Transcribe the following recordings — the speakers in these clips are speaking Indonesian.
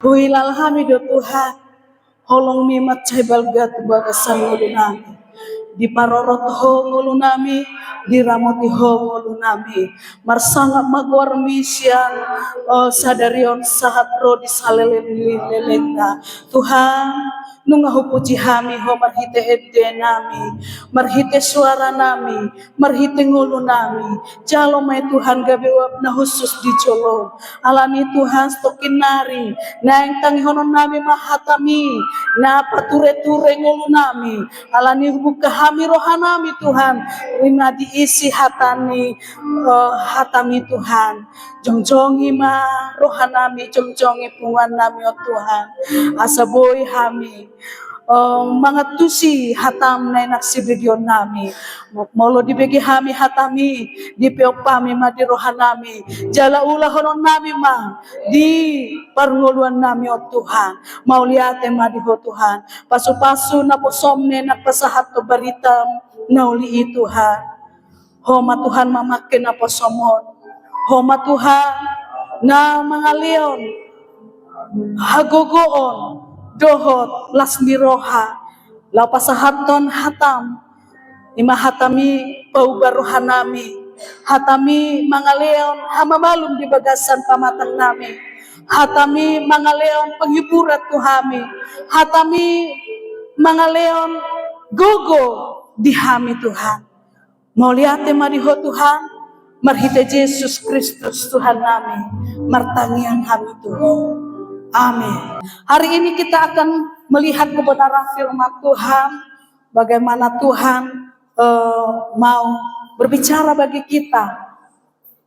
Huilal hamidu Tuhan. Holong mi macai balgat bagasan ngulunami. Di parorot ho ngulunami, di ramoti ho ngulunami. Marsanga magwar misian sadarion sahat ro di salelen lelenta. Tuhan nungahu puji hami ho marhite edde nami, marhite suara nami, marhite ngulu nami. Jalo mai Tuhan gabewap na khusus di jolo. Alani Tuhan stokin nari, na yang tangi honon nami mahatami, na pature-ture ngulu nami. Alani buka hami rohanami Tuhan, lima diisi hatani hatami Tuhan. Jongjongi ma rohanami, jongjongi pungan nami oh Tuhan. Asaboy hami. Mga tusi hatam na naksibigyon nami. Molo dibegi hami hatami, di peopami ma di rohanami. Jala ula honon nami ma, di parnguluan nami o Tuhan. Mauliate ma di ho Tuhan. Pasu-pasu na posomne na pasahat to baritam na uli Tuhan. Homa Tuhan mamakin na posomon. Homa Tuhan na mga leon, hagogoon, dohot, lasmiroha, lapasahaton hatam, imahatami paubaruhan nami, hatami mga leon, hamamalum di bagasan pamatang nami, hatami mga leon, panghiburat tuhami, hatami mga leon, gogo di hami Tuhan. Mauliate mariho Tuhan, marhite Yesus Kristus Tuhan nami, martangian kami Tuhan. Amin. Hari ini kita akan melihat kebenaran firman Tuhan, bagaimana Tuhan mau berbicara bagi kita.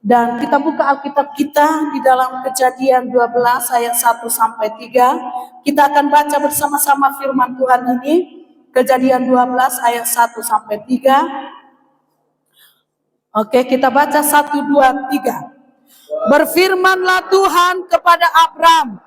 Dan kita buka Alkitab kita di dalam Kejadian 12 ayat 1 sampai 3. Kita akan baca bersama-sama firman Tuhan ini. Kejadian 12 ayat 1 sampai 3. Oke, kita baca 1, 2, 3. Berfirmanlah Tuhan kepada Abram,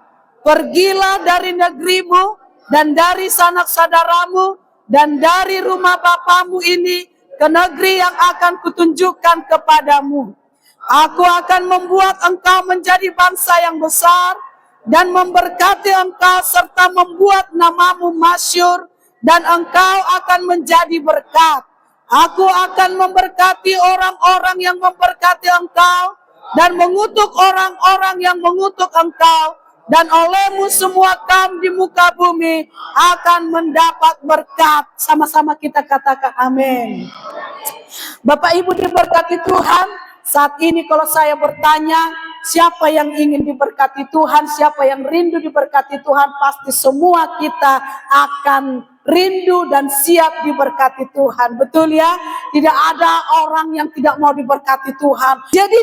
pergilah dari negerimu dan dari sanak saudaramu dan dari rumah bapamu ini ke negeri yang akan kutunjukkan kepadamu. Aku akan membuat engkau menjadi bangsa yang besar dan memberkati engkau serta membuat namamu masyhur dan engkau akan menjadi berkat. Aku akan memberkati orang-orang yang memberkati engkau dan mengutuk orang-orang yang mengutuk engkau, dan olehmu semua kaum di muka bumi akan mendapat berkat. Sama-sama kita katakan amin. Bapak Ibu diberkati Tuhan. Saat ini kalau saya bertanya, siapa yang ingin diberkati Tuhan, siapa yang rindu diberkati Tuhan, pasti semua kita akan rindu dan siap diberkati Tuhan. Betul ya? Tidak ada orang yang tidak mau diberkati Tuhan. Jadi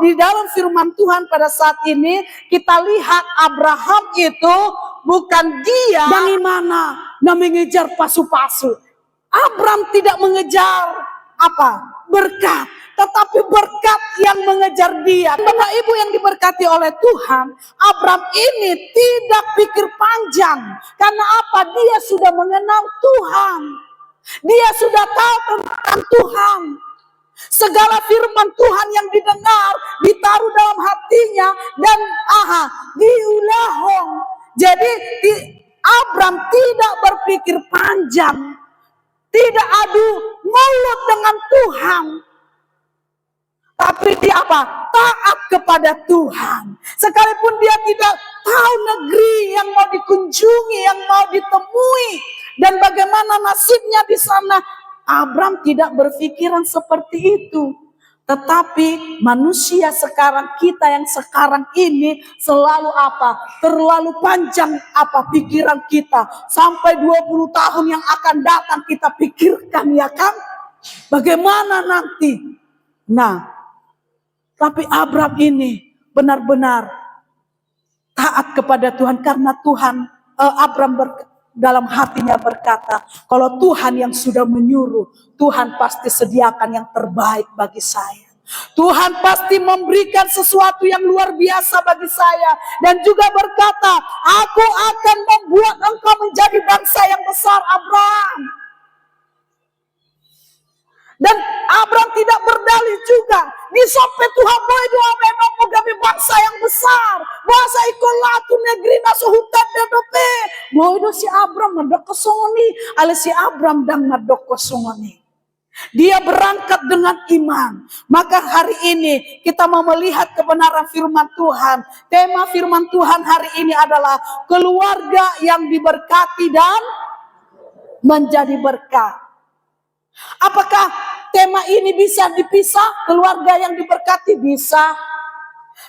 di dalam firman Tuhan pada saat ini kita lihat Abraham itu bukan dia dari mana mengejar pasu-pasu. Abraham tidak mengejar apa? Berkat, tetapi berkat yang mengejar dia. Bapak Ibu yang diberkati oleh Tuhan, Abraham ini tidak pikir panjang. Karena apa? Dia sudah mengenal Tuhan. Dia sudah tahu tentang Tuhan. Segala firman Tuhan yang didengar, ditaruh dalam hatinya, dan diulahong. Jadi Abraham tidak berpikir panjang. Tidak adu mulut dengan Tuhan. Tapi dia apa? Taat kepada Tuhan. Sekalipun dia tidak tahu negeri yang mau dikunjungi, yang mau ditemui, dan bagaimana nasibnya di sana, Abraham tidak berpikiran seperti itu. Tetapi manusia sekarang, kita yang sekarang ini selalu apa? Terlalu panjang apa pikiran kita. Sampai 20 tahun yang akan datang kita pikirkan, ya kan? Bagaimana nanti? Nah, tapi Abraham ini benar-benar taat kepada Tuhan, karena Tuhan, Abraham dalam hatinya berkata, kalau Tuhan yang sudah menyuruh, Tuhan pasti sediakan yang terbaik bagi saya. Tuhan pasti memberikan sesuatu yang luar biasa bagi saya. Dan juga berkata, aku akan membuat engkau menjadi bangsa yang besar, Abraham. Dan Abraham tidak berdalih juga. Di sampai Tuhan boy doa memang gabi bangsa yang besar. Bahasa ikolatu negeri naso hutan dedope. Boy do si Abram madok kosongoni. Ale si Abram dang madok kosongoni. Dia berangkat dengan iman. Maka hari ini kita mau melihat kebenaran firman Tuhan. Tema firman Tuhan hari ini adalah keluarga yang diberkati dan menjadi berkat. Apakah tema ini bisa dipisah? Keluarga yang diberkati bisa.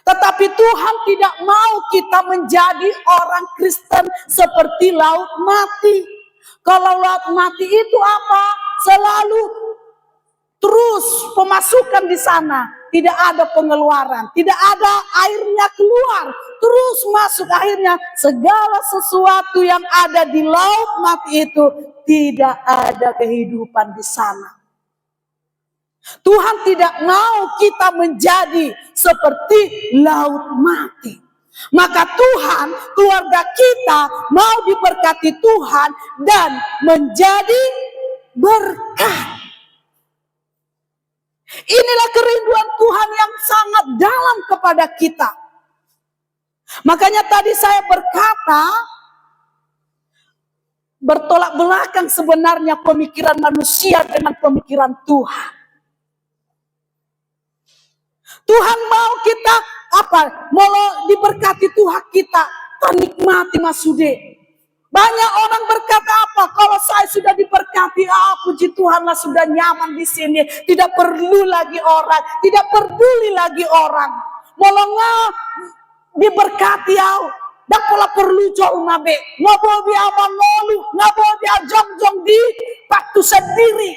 Tetapi Tuhan tidak mau kita menjadi orang Kristen seperti laut mati. Kalau laut mati itu apa? Selalu terus pemasukan di sana, tidak ada pengeluaran, tidak ada airnya keluar, terus masuk, akhirnya segala sesuatu yang ada di laut mati itu tidak ada kehidupan di sana. Tuhan tidak mau kita menjadi seperti laut mati. Maka Tuhan, keluarga kita mau diberkati Tuhan dan menjadi berkat. Inilah kerinduan Tuhan yang sangat dalam kepada kita. Makanya tadi saya berkata, bertolak belakang sebenarnya pemikiran manusia dengan pemikiran Tuhan. Tuhan mau kita mau diberkati Tuhan kita, nikmati masude. Banyak orang berkata kalau saya sudah diberkati, puji Tuhanlah sudah nyaman di sini, tidak perlu lagi orang, tidak peduli lagi orang. Molonga diberkati dak pola perlu jauh nabe, ngabo bi aman nolu, ngabo bi ajong di waktu sendiri.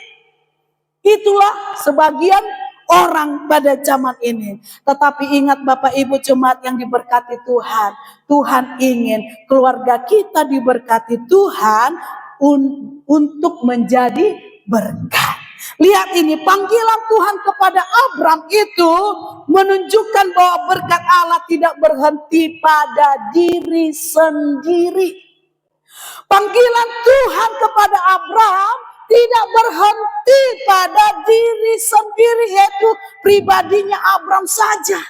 Itulah sebagian orang pada zaman ini. Tetapi ingat Bapak Ibu jemaat yang diberkati Tuhan. Tuhan ingin keluarga kita diberkati Tuhan untuk menjadi berkat. Lihat ini, panggilan Tuhan kepada Abram itu menunjukkan bahwa berkat Allah tidak berhenti pada diri sendiri. Panggilan Tuhan kepada Abram tidak berhenti pada diri sendiri, yaitu pribadinya Abram saja.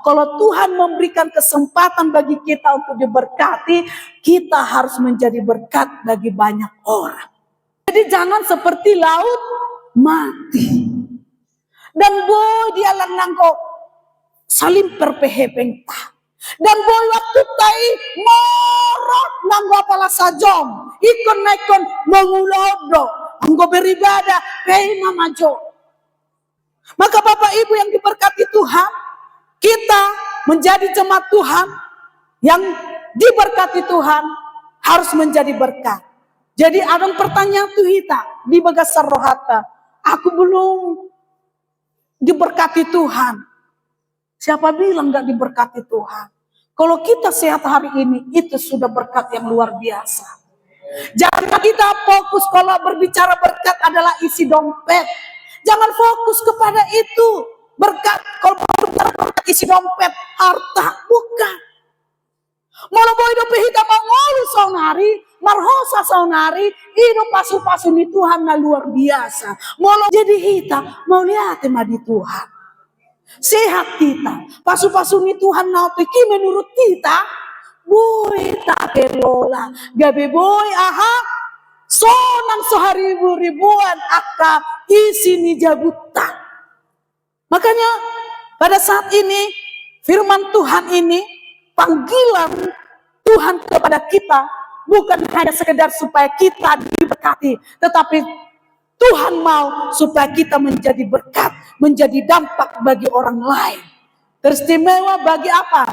Kalau Tuhan memberikan kesempatan bagi kita untuk diberkati, kita harus menjadi berkat bagi banyak orang. Jadi jangan seperti laut mati. Dan boy dia lanang kok salim perpehepeng ta. Dan boy waktu tai morot nanggo pala sajom, ikon naikon mengulodo, anggo beribadah pei mamajo. Maka Bapak Ibu yang diberkati Tuhan, kita menjadi jemaat Tuhan yang diberkati Tuhan harus menjadi berkat. Jadi ada pertanyaan tuh kita di bagasar rohata, aku belum diberkati Tuhan. Siapa bilang gak diberkati Tuhan? Kalau kita sehat hari ini, itu sudah berkat yang luar biasa. Jangan kita fokus kalau berbicara berkat adalah isi dompet. Jangan fokus kepada itu. Berkat, kalau berbicara berkat isi dompet, harta, bukan. Molo boy do pehita mangolu saunari, marhosa saunari, hidup pasu-pasu di Tuhan na luar biasa. Molo jadi hita, mau lihat di Tuhan. Sehat kita, pasu-pasu ni Tuhan na peki menurut kita, boy tak kelola, gabe boy sonang seharibu-ribuan akka isi ni jabutan. Makanya pada saat ini firman Tuhan ini, panggilan Tuhan kepada kita bukan hanya sekedar supaya kita diberkati, tetapi Tuhan mau supaya kita menjadi berkat, menjadi dampak bagi orang lain. Teristimewa bagi apa?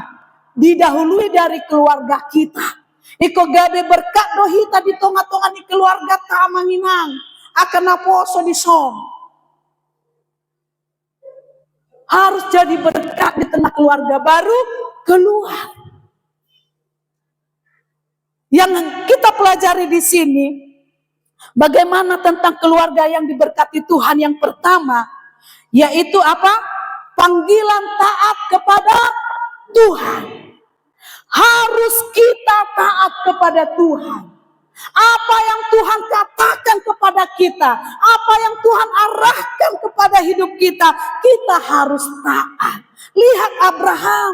Didahului dari keluarga kita. Iko gabe berkat dohita di tonga-tonga di keluarga tamanginang akan naposo di som. Harus jadi berkat di tengah keluarga baru keluar. Yang kita pelajari di sini, bagaimana tentang keluarga yang diberkati Tuhan yang pertama, yaitu apa? Panggilan taat kepada Tuhan. Harus kita taat kepada Tuhan. Apa yang Tuhan katakan kepada kita, apa yang Tuhan arahkan kepada menjaga hidup kita, kita harus taat. Lihat Abraham,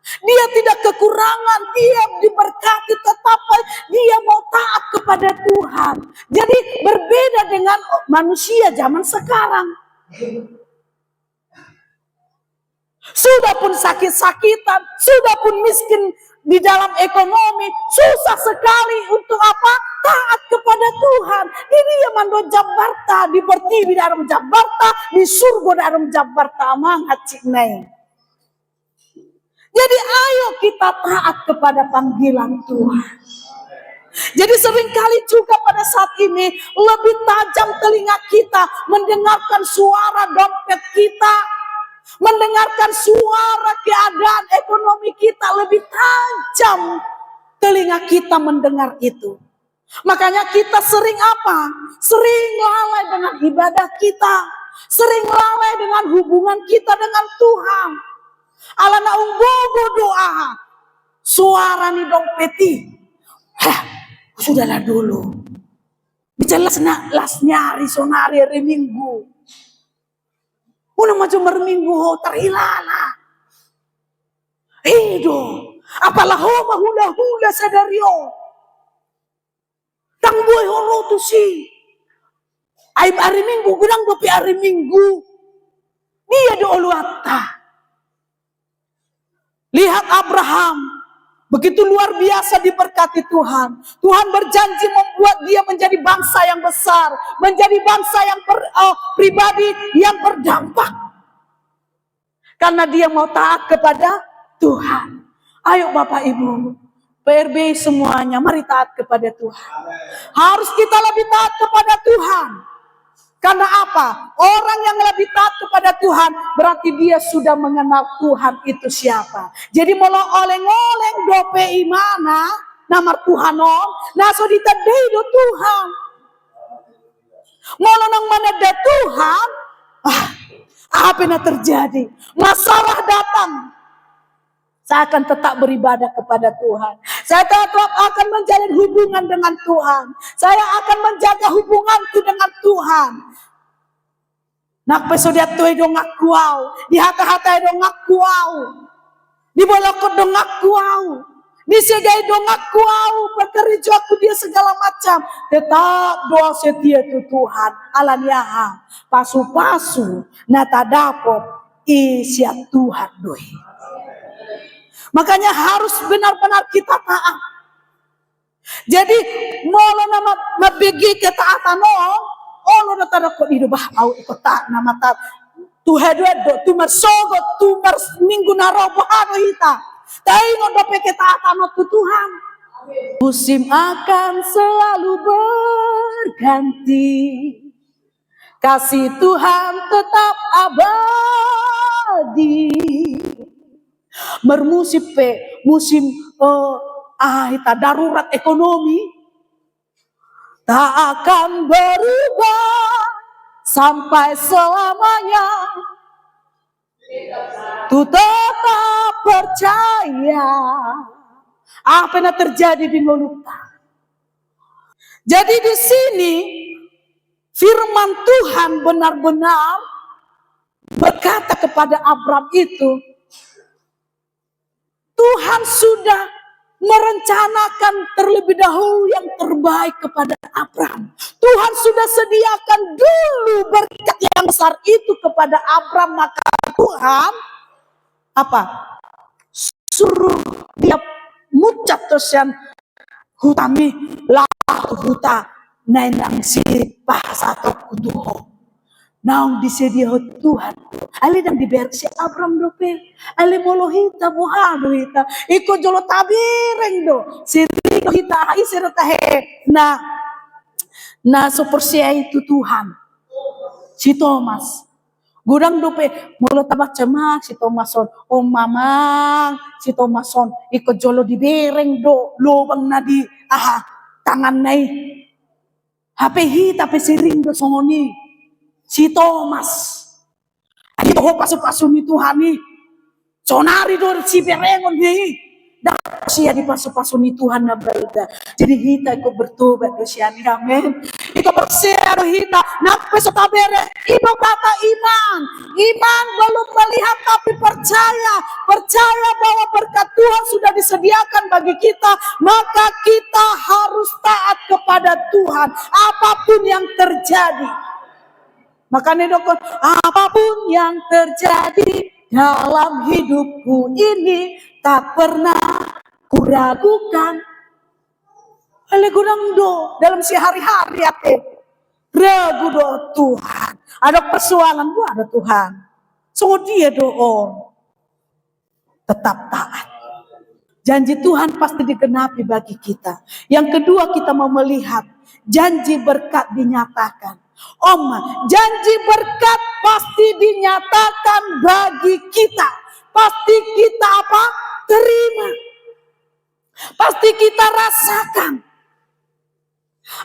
dia tidak kekurangan, dia diberkati, tetapi dia mau taat kepada Tuhan. Jadi berbeda dengan manusia zaman sekarang. Sudah pun sakit-sakitan, sudah pun miskin di dalam ekonomi, susah sekali untuk apa? Taat kepada Tuhan. Ini yang mando Jabarta, di pertiwi dalam Jabarta, di surga dalam Jabarta, amangat ciknai. Jadi ayo kita taat kepada panggilan Tuhan. Jadi seringkali juga pada saat ini lebih tajam telinga kita mendengarkan suara dompet kita, mendengarkan suara keadaan ekonomi kita, lebih tajam telinga kita mendengar itu. Makanya kita sering apa? Sering lalai dengan ibadah kita, sering lalai dengan hubungan kita dengan Tuhan. Alana unggogo doa, suara ni dompeti. Sudahlah dulu. Bicara las nyari sonari hari Minggu. Una macam berminggu terhilala. Hido, apalah homa hula sadario. Tang boy horo tu si. Ai hari Minggu gudang dopi hari Minggu. Dia do oluata. Lihat Abraham, begitu luar biasa diberkati Tuhan. Tuhan berjanji membuat dia menjadi bangsa yang besar, menjadi bangsa yang pribadi yang berdampak. Karena dia mau taat kepada Tuhan. Ayo Bapak Ibu, PRB semuanya, mari taat kepada Tuhan. Harus kita lebih taat kepada Tuhan. Karena apa? Orang yang lebih taat kepada Tuhan berarti dia sudah mengenal Tuhan itu siapa. Jadi molo oleng-oleng dope imana nama Tuhan on, naso ditadai do Tuhan. Molo nang mana ada Tuhan, apa yang terjadi? Masalah datang. Saya akan tetap beribadah kepada Tuhan. Saya tetap akan menjalin hubungan dengan Tuhan. Saya akan menjaga hubunganku dengan Tuhan. Nak pesodia tuh dong ngakuau, di hata-hata dong ngakuau, di bolokot dong ngakuau, di segai dong ngakuau, pekerja aku dia segala macam. Tetap doa setia tu Tuhan, alaniaha, pasu-pasu, nata dapot, isya Tuhan doi. Makanya harus benar-benar kita taat. Jadi molo nama mabegi ketaatan lo na tada ko ido bah au ikot ta na mata tu hedwedo tu marsogo tu minggu na robo ano hita tai no dope ketaatan tu Tuhan. Musim akan selalu berganti, kasih Tuhan tetap abadi. Bermusim musim hita darurat ekonomi tak akan berubah sampai selamanya. Tu tetap percaya apa yang terjadi di Moluka. Jadi di sini firman Tuhan benar-benar berkata kepada Abraham itu, Tuhan sudah merencanakan terlebih dahulu yang terbaik kepada Abraham. Tuhan sudah sediakan dulu berkat yang besar itu kepada Abraham. Maka Tuhan apa? Suruh dia mucat tersian hutami lah huta nainang sirip bahasa atau kuduho. Naung disedia Tuhan. Ali dan diber si Abraham dope. Ali molo hita buhado hita. Iko jolo tabireng do. Siriko hita isero tahe. Na sepersia itu Tuhan. Si Thomas. Gudang dope molo tabak cemak si Thomason. Oh mamang si Thomason. Iko jolo dibereng do. Lobang nadi tangan nai. Hape hita pe siring do songoni. Si Thomas, itu pasu-pasu ni Tuhan ni, sonari do si berengon ni, dah sia di pasu-pasu ni Tuhan na berda. Jadi kita ikut bertobat do sia ni, amin. Ikut berseru hita nape sotabere ibu kata iman belum melihat tapi percaya bahwa berkat Tuhan sudah disediakan bagi kita, maka kita harus taat kepada Tuhan apapun yang terjadi. Makanya dokter, apapun yang terjadi dalam hidupku ini tak pernah kuragukan. Oleh gudang do dalam sehari-hari ate ragu do Tuhan. Ada persoalan gua ada Tuhan. So dia doa tetap taat. Janji Tuhan pasti digenapi bagi kita. Yang kedua kita mau melihat janji berkat dinyatakan. Janji berkat pasti dinyatakan bagi kita. Pasti kita apa? Terima. Pasti kita rasakan.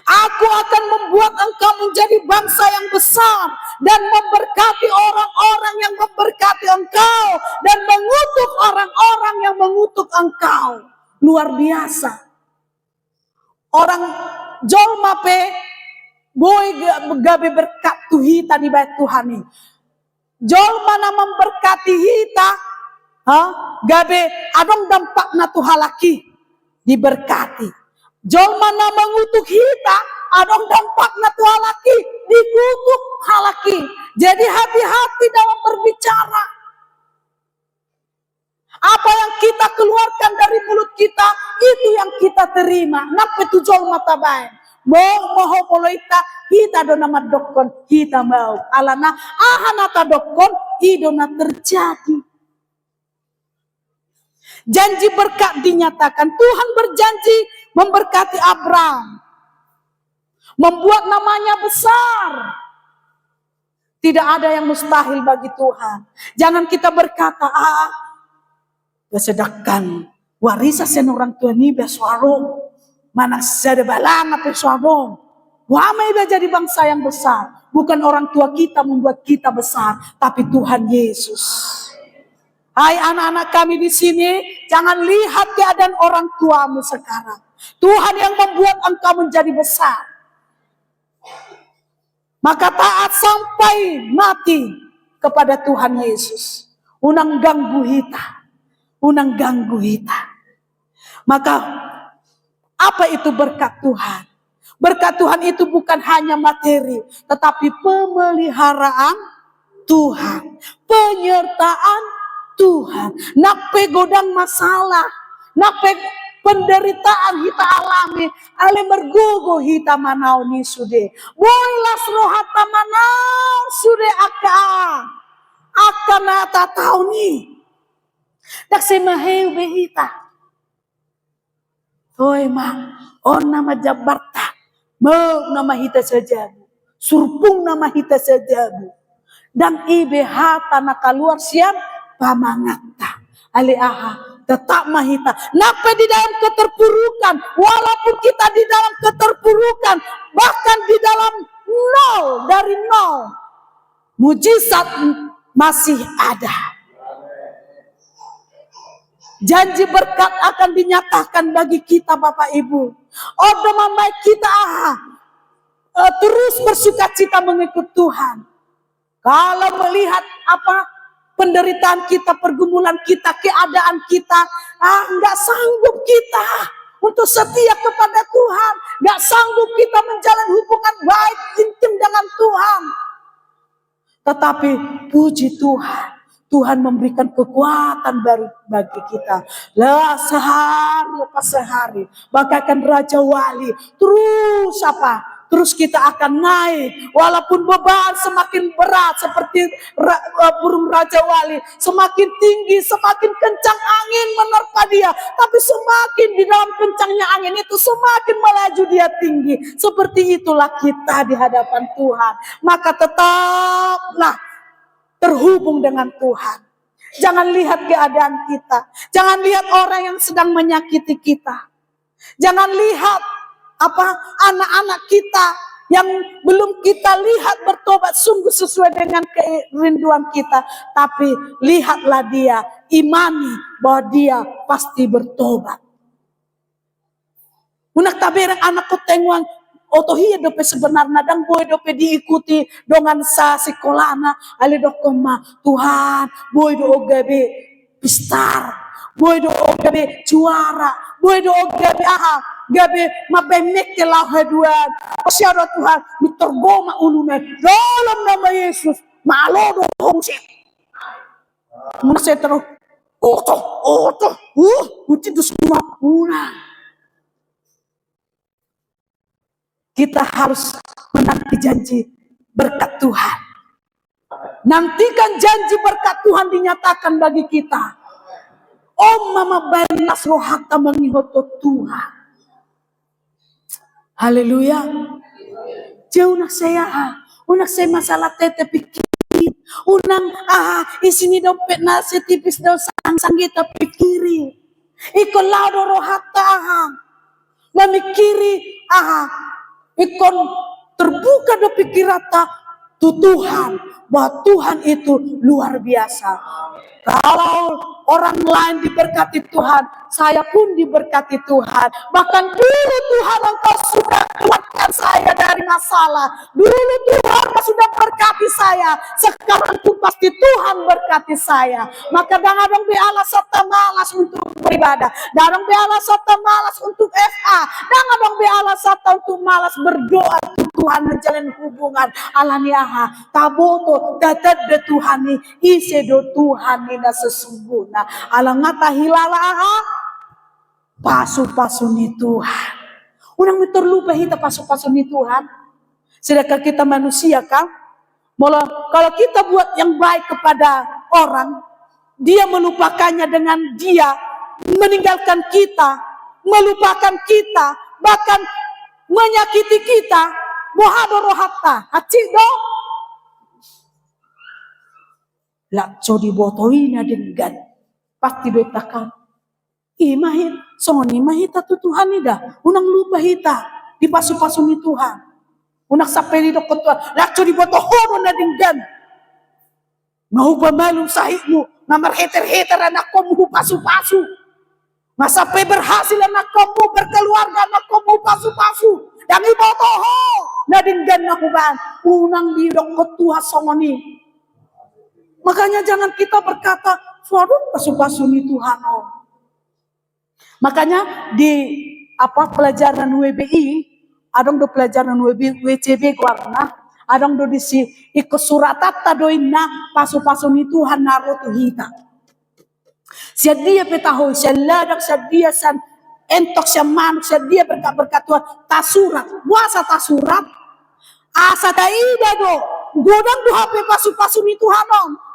Aku akan membuat engkau menjadi bangsa yang besar dan memberkati orang-orang yang memberkati engkau dan mengutuk orang-orang yang mengutuk engkau. Luar biasa. Orang jolma pe boy gabe berkat tuhita di bait Tuhan ini. Jolma na memberkati hita, gabe adong dampak na tuhalaki diberkati. Jolma na mengutuk hita, adong dampak na tuhalaki dikutuk halaki. Jadi hati-hati dalam berbicara. Apa yang kita keluarkan dari mulut kita, itu yang kita terima. Napa tu jolma tabain. Moho poloita hita do nama dokon hita mau alana ahanata dokon idona terjadi. Janji berkat dinyatakan. Tuhan berjanji memberkati Abraham, membuat namanya besar. Tidak ada yang mustahil bagi Tuhan. Jangan kita berkata, sedangkan warisa sen orang tua ni beswarong. Mana sada balang apa suarong. Wamai jadi bangsa yang besar. Bukan orang tua kita membuat kita besar, tapi Tuhan Yesus. Hai anak-anak kami di sini, jangan lihat keadaan orang tuamu sekarang. Tuhan yang membuat engkau menjadi besar. Maka taat sampai mati kepada Tuhan Yesus. Unang ganggu hita. Maka apa itu berkat Tuhan? Berkat Tuhan itu bukan hanya materi, tetapi pemeliharaan Tuhan, penyertaan Tuhan. Nape godang masalah, nape penderitaan hita alami, ale mergogo hita manau ni sude. Boilas rohata manau sude aka nata tau ni. Tak semaheu behita. Oi on nama Jabarta, mau nama hita sajabu, surpung nama hita sajabu, dan ibe hata nak keluar siap pamangata, ale tetap mahita. Napa di dalam keterpurukan, walaupun kita di dalam keterpurukan, bahkan di dalam dari nol, mujizat masih ada. Janji berkat akan dinyatakan bagi kita Bapak Ibu. Membaik kita terus bersuka cita mengikut Tuhan. Kalau melihat penderitaan kita, pergumulan kita, keadaan kita, nggak sanggup kita untuk setia kepada Tuhan, nggak sanggup kita menjalin hubungan baik intim dengan Tuhan. Tetapi puji Tuhan. Tuhan memberikan kekuatan baru bagi kita. Sehari lepas sehari. Bagaikan Raja Wali. Terus kita akan naik. Walaupun beban semakin berat. Seperti burung Raja Wali. Semakin tinggi, semakin kencang angin menerpa dia. Tapi semakin di dalam kencangnya angin itu, semakin melaju dia tinggi. Seperti itulah kita di hadapan Tuhan. Maka tetaplah terhubung dengan Tuhan. Jangan lihat keadaan kita. Jangan lihat orang yang sedang menyakiti kita. Jangan lihat anak-anak kita yang belum kita lihat bertobat sungguh sesuai dengan kerinduan kita. Tapi lihatlah dia, imani bahwa dia pasti bertobat. Unak tabir anak ketenguan otohia dope sebenarnya dan boy dope diikuti dengan sa sekolahna ale dokoma Tuhan boy do ogabe pistar boy do ogabe juara boy do ogabe gabe mabemek ke lah heduan pasyado Tuhan mitorgoma ulune dalam nama Yesus malo do hongsi terus uti itu semua pulang. Kita harus menanti janji berkat Tuhan. Nantikan janji berkat Tuhan dinyatakan bagi kita. Om mama banas rohaka mengihoto Tuhan. Haleluya. Jauh nak saya, unak saya masalah tete pikir. Unang isini dompet nasi tipis daun sang kita pikiri. Ikon laudo rohata memikiri ikon terbuka do pikirata tu Tuhan bahwa Tuhan itu luar biasa. Kalau orang lain diberkati Tuhan, saya pun diberkati Tuhan. Bahkan dulu Tuhan Engkau sudah keluarkan saya dari masalah. Dulu Tuhan sudah berkati saya. Sekarang pun pasti Tuhan berkati saya. Maka jangan dong be Allah serta malas untuk beribadah. Jangan be Allah serta malas untuk FA. Jangan dong be Allah serta untuk malas berdoa. Tuhan menjalin hubungan alaniaha taboto datat de Tuhani ise do Tuhani na sesungguhnya alangata hilala pasu-pasu ni Tuhan. Unang terlupa kita pasu-pasu ni Tuhan. Sedangkan kita manusia kan, kalau kita buat yang baik kepada orang, dia melupakannya dengan dia meninggalkan kita, melupakan kita, bahkan menyakiti kita. Mohado rohata, hati do. Lakso di botoina dengan pasti do takkan. Imahit, soni mahita tu Tuhan ida. Unang lupa hita di pasu-pasu ni Tuhan. Unak sampai di dokter Tuhan. Lakso di botohono na dengan. Mau pamalum sahihmu, namar heter-heter anak kamu pasu-pasu. Sampai berhasil anak kamu berkeluarga anak kamu pasu-pasu. Yang ibu toho nadinggan aku ban unang di dokter Tuhan songoni. Makanya jangan kita berkata suara pasu-pasu ni Tuhan. Makanya di pelajaran WBI adong do pelajaran WCB warna adong do disi ikut suratata doina pasu-pasu ni Tuhan naro tu hita. Sedia petaho seladak sedia san entok manuk sedia berkat Tuhan tasurat puasa tasurat asa taida do godang do HP pasu-pasu ni Tuhan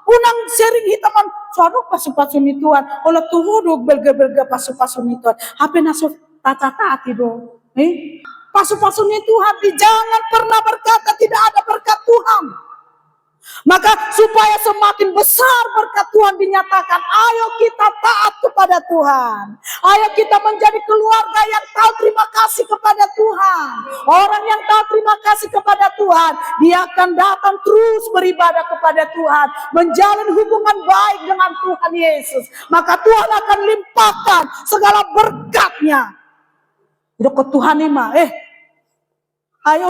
unang sering hitaman suara pasu-pasu ni Tuhan olah tuhuduk belga-belga pasu-pasu ni Tuhan HP nasuf tata-tati do pasu-pasu ni Tuhan jangan pernah berkata tidak ada berkat Tuhan. Maka supaya semakin besar berkat Tuhan dinyatakan, ayo kita taat kepada Tuhan. Ayo kita menjadi keluarga yang tahu terima kasih kepada Tuhan. Orang yang tahu terima kasih kepada Tuhan, dia akan datang terus beribadah kepada Tuhan, menjalin hubungan baik dengan Tuhan Yesus. Maka Tuhan akan limpahkan segala berkatnya. Itu ke Tuhan ini mah, ayo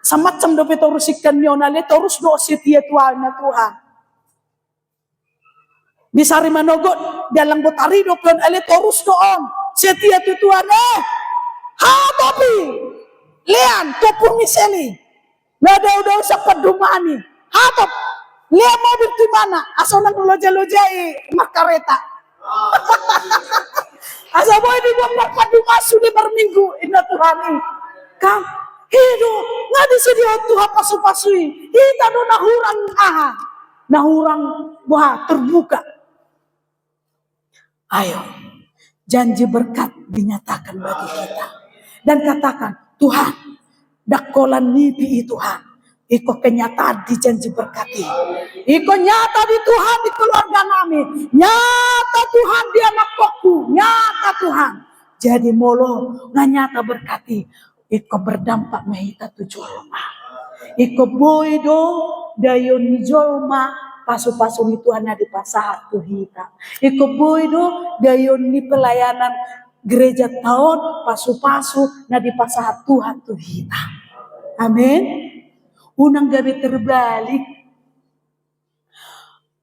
semacam dope torusikan nyonale torus do setia Tuhan. Bisa rimanogot dalam botari do plan ale torus doon setia Tuhan tapi lean topur miseli nada udah usah pedumani top lean mobil di mana asal nang loja-lojai makareta asal boy di bawah padumasu di berminggu inna Tuhan kam hidu nggak disedia Tuhan pasu-pasui kita do nahurang wah terbuka. Ayo janji berkat dinyatakan bagi kita dan katakan Tuhan dakolan mimpi Tuhan iko kenyataan di janji berkati iko nyata di Tuhan di keluarga kami nyata Tuhan di anak kokku nyata Tuhan jadi molo nggak nyata berkati iko berdampak mahita tu jolma. Iko boido dayon ni jolma pasu-pasu ni Tuhan di pasar tu hita. Iko boido dayon ni pelayanan gereja tahun pasu-pasu na di pasahat Tuhan tu hita. Amin. Unang gabi terbalik.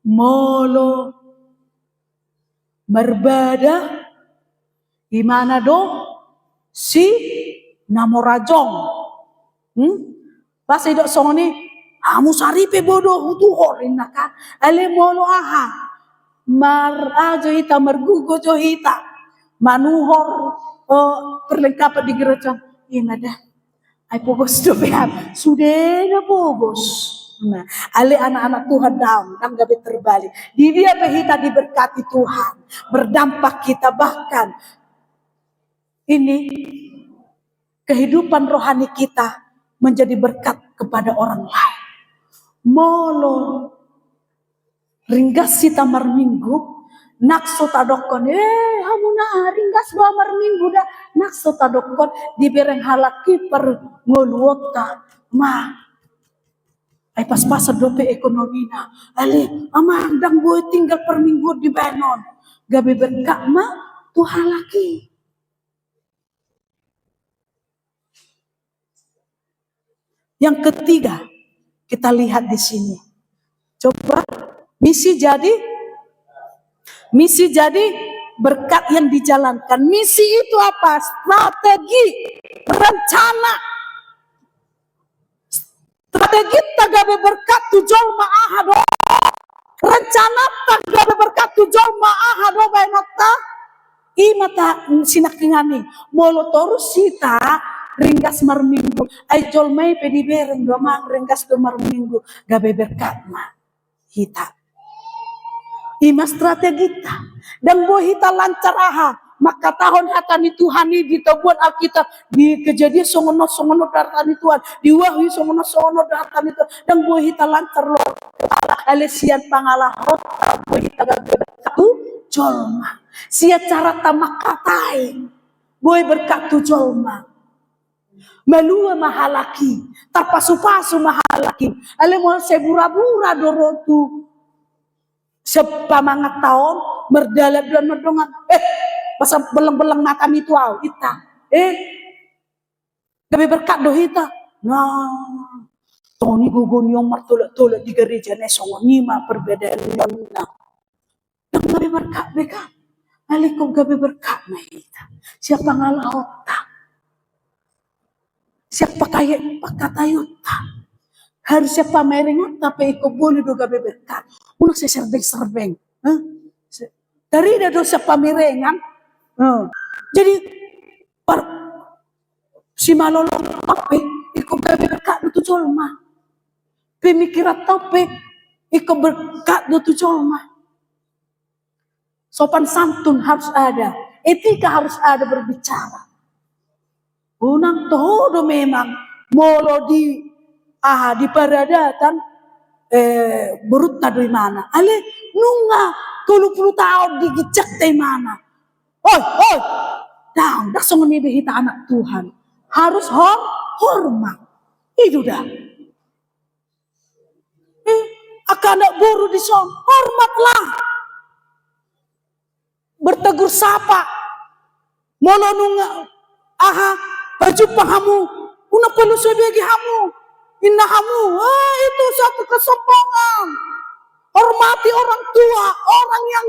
Molo berbada imana do si namorajong. Pas idok songoni amu saripe bodoh utuhorin naka. Ale molo aha. Marajo hita mergugo jo hita. Manuhor perlengkapan di gereja. Imada. Ay pogos do beham. Sudah na pogos. Nah, ale anak-anak Tuhan daun dan gabi terbalik. Di dia kita diberkati Tuhan, berdampak kita bahkan ini kehidupan rohani kita menjadi berkat kepada orang lain. Molo ringgas sita marminggu nakso tadokon hamuna ringgas ba marminggu dah nakso tadokon dibereng halaki per ngoluota ma ay pas-pasar dope ekonomi na. Ali, amandang boy tinggal per minggu di Benon. Gabi berkak ma, Tuhan laki. Yang ketiga, kita lihat di sini. Coba, misi jadi berkat yang dijalankan. Misi itu apa? Strategi, rencana. Strategi tagabe berkat tujol maahado. Rencana tagabe berkat tujol maahado bainota. Imata sinakingani. Molo torus sita ringgas marminggu. Ay jol may pedibereng domang ringgas do marminggu. Gabe berkat ma. Hita. Ima strategi ta. Dan bo hita lancar aha. Maka tahun hatani Tuhan ini ditabuan Alkitab di Kejadian songono dartani Tuhan di Wahyu songono dartani Tuhan dan boy hita lancar lo alesian pangalah hota boy hita berkatu jolma sia cara tamak katain boy berkatu jolma melua mahalaki tarpasu-pasu mahalaki ale mo sebura-bura dorotu sepamangat tahun merdalat dan merdongan masa belang-belang mata itu aw ita gabi berkat do hita nah toni gugun yang martolak-tolak di gereja ne songoni ma perbedaan na yang gabi berkat beka alikum gabi berkat na hita siapa ngalah otak siapa kaya pakatayuta harus siapa merengak tapi ikut boleh do gabi berkat unak seserbeng-serbeng dari ada dosa pamerengan. Jadi si malolo tapi ikut gabi berkat do tujolma. Pemikiran tapi ikut berkat do tujolma. Sopan santun harus ada, etika harus ada berbicara. Unang todo memang molo di paradatan berut dari mana? Ale nunga 30 tahun digicek dari mana? Oi, dah songoni behita anak Tuhan harus hormat. Itu dah. Akan nak buru di son, hormatlah. Bertegur sapa. Molo nunga, baju pahamu, una perlu sebegi hamu, inna hamu. Itu satu kesombongan. Hormati orang tua, orang yang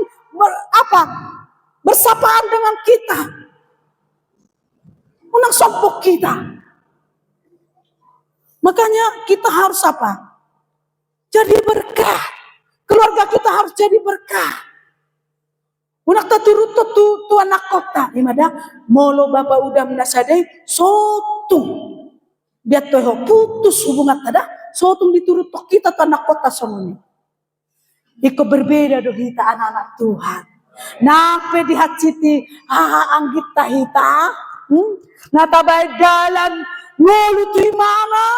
bersapaan dengan kita. Unang sombong kita. Makanya kita harus apa? Jadi berkah. Keluarga kita harus jadi berkah. Unak taturut tu anak kota. Imada molo bapak udah menasadai sotung. Biar toh putus hubungan tada. Sotung diturut kita tu anak kota somoni. Iko berbeda do hita anak-anak Tuhan. Nape dihaciti anggit tahita. Natabay dalan ngolu tu mana.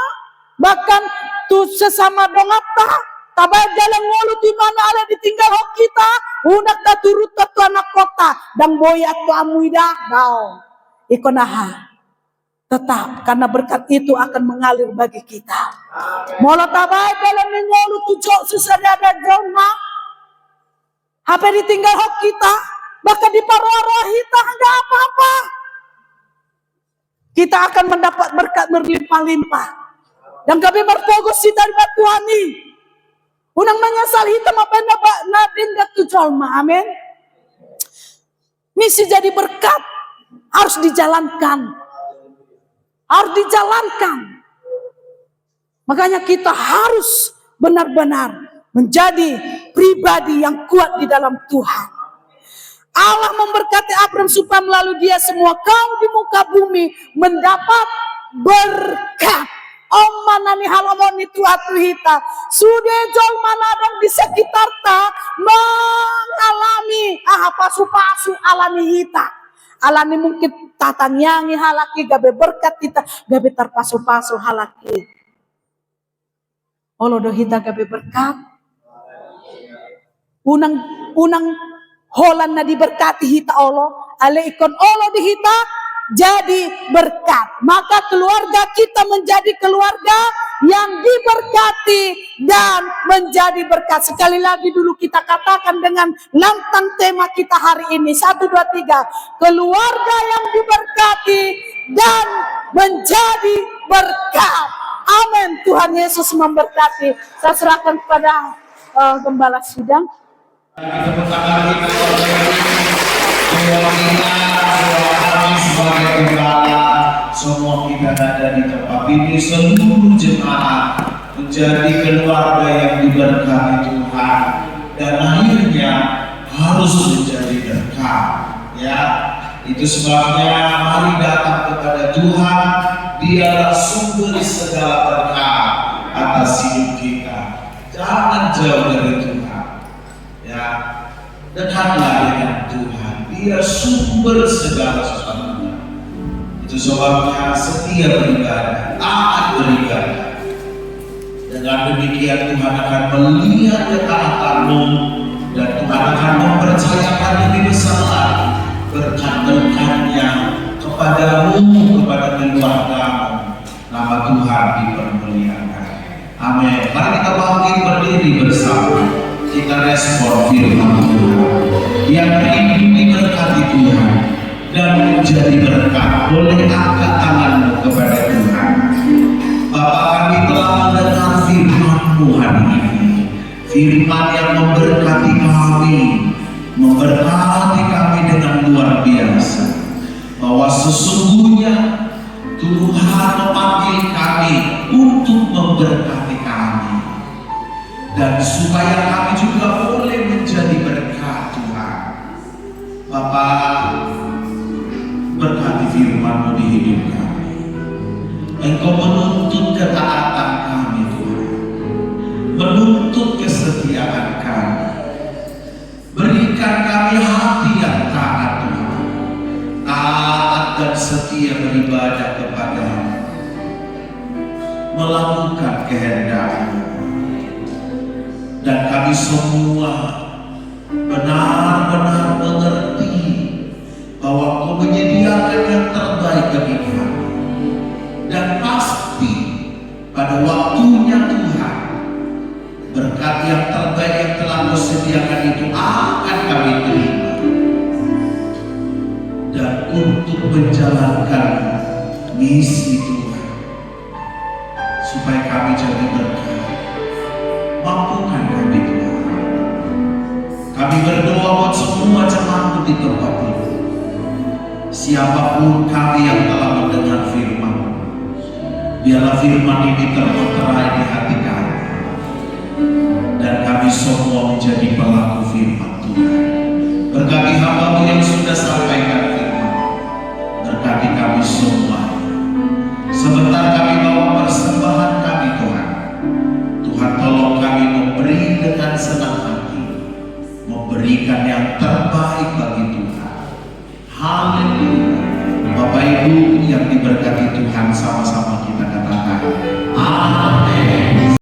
Bahkan tu sesama dongata. Tabay dalan ngolu tu mana ala ditinggal hok kita. Unak taturut tu anak kota. Dan boya tu amuida. Daw. Iko naha. Tetap karena berkat itu akan mengalir bagi kita. Mula tabay dalan ngolu tu jok susah ada joma. Apa ditinggal hok kita? bahkan di paruh-paruh kita enggak apa-apa. Kita akan mendapat berkat berlimpah-limpah. Dan kami berfokus dari Tuhan ini. Unang menyesal hitam apa nadin gak tujolma. Amin. Misi jadi berkat harus dijalankan. Harus dijalankan. Makanya kita harus benar-benar menjadi pribadi yang kuat di dalam Tuhan. Allah memberkati Abraham supaya melalui dia semua kaum di muka bumi mendapat berkat. Om manani halamoni tuatu hita. Sudah jol manadong di sekitar ta mengalami pasu-pasu alami hita. Alami mungkin tatanyangi halaki gabe berkat kita gabe terpasu-pasu halaki. Olodo hita gabe berkat. Unang holan na diberkati hita Allah, ale ikon Allah di hita jadi berkat. Maka keluarga kita menjadi keluarga yang diberkati dan menjadi berkat. Sekali lagi dulu kita katakan dengan lantang tema kita hari ini. 1, 2, 3. Keluarga yang diberkati dan menjadi berkat. Amin. Tuhan Yesus memberkati. Saya serahkan kepada gembala sidang. Tepuk tangan kita sebagai gembala, semua kita ada di tempat ini, seluruh jemaat menjadi keluarga yang diberkati Tuhan dan akhirnya harus menjadi berkat. Ya, itu sebabnya mari datang kepada Tuhan. Dialah sumber segala berkat atas hidup kita. Jangan jauh dari Tuhan. Ya, dekatlah dengan Tuhan. Dia sumber segala sesuatunya. Itu sebabnya setia beribadah, taat beribadah. Dengan demikian Tuhan akan melihat ketaatan-Mu dan Tuhan akan mempercayakan lebih besar lagi berkat-berkat-Nya kepadamu, kepada keluargamu. Nama Tuhan dipermuliakan. Amin. Mari kita bangkit berdiri bersama. Kita respon firman Tuhan yang rindu diberkati Tuhan dan menjadi berkat. Boleh angkat tanganmu kepada Tuhan. Bapa, kami telah mendengar firman-Mu hari ini, firman yang memberkati kami dengan luar biasa, bahwa sesungguhnya Tuhan memanggil kami untuk memberkati kami. Dan supaya kami juga boleh menjadi berkat Tuhan. Bapak, berkati firman-Mu di hidup kami. Engkau menuntut ketaatan kami Tuhan, menuntut kesetiaan kami. Berikan kami hati yang taat Tuhan, taat dan setia beribadah kepada-Mu, melakukan kehendak-Mu. Dan kami semua benar-benar mengerti bahwa Kau menyediakan yang terbaik bagi kami. Dan pasti pada waktunya Tuhan, berkat yang terbaik yang telah Kau sediakan itu akan kami terima. Dan untuk menjalankan misi Tuhan, supaya kami jadi berkat, mampukan kami Tuhan. Kami berdoa buat semua jemaat di tempat ini. Siapapun kami yang telah mendengar firman, biarlah firman ini termeterai di hati kami, dan kami semua menjadi pelaku firman Tuhan. Berkati hamba-Mu yang sudah sampaikan firman, berkati kami semua. Sebentar kami bawa persembahan kami Tuhan. Tuhan tolong kami memberi dengan senang hati, memberikan yang terbaik bagi Tuhan. Haleluya. Bapak Ibu yang diberkati Tuhan, sama-sama kita katakan amin.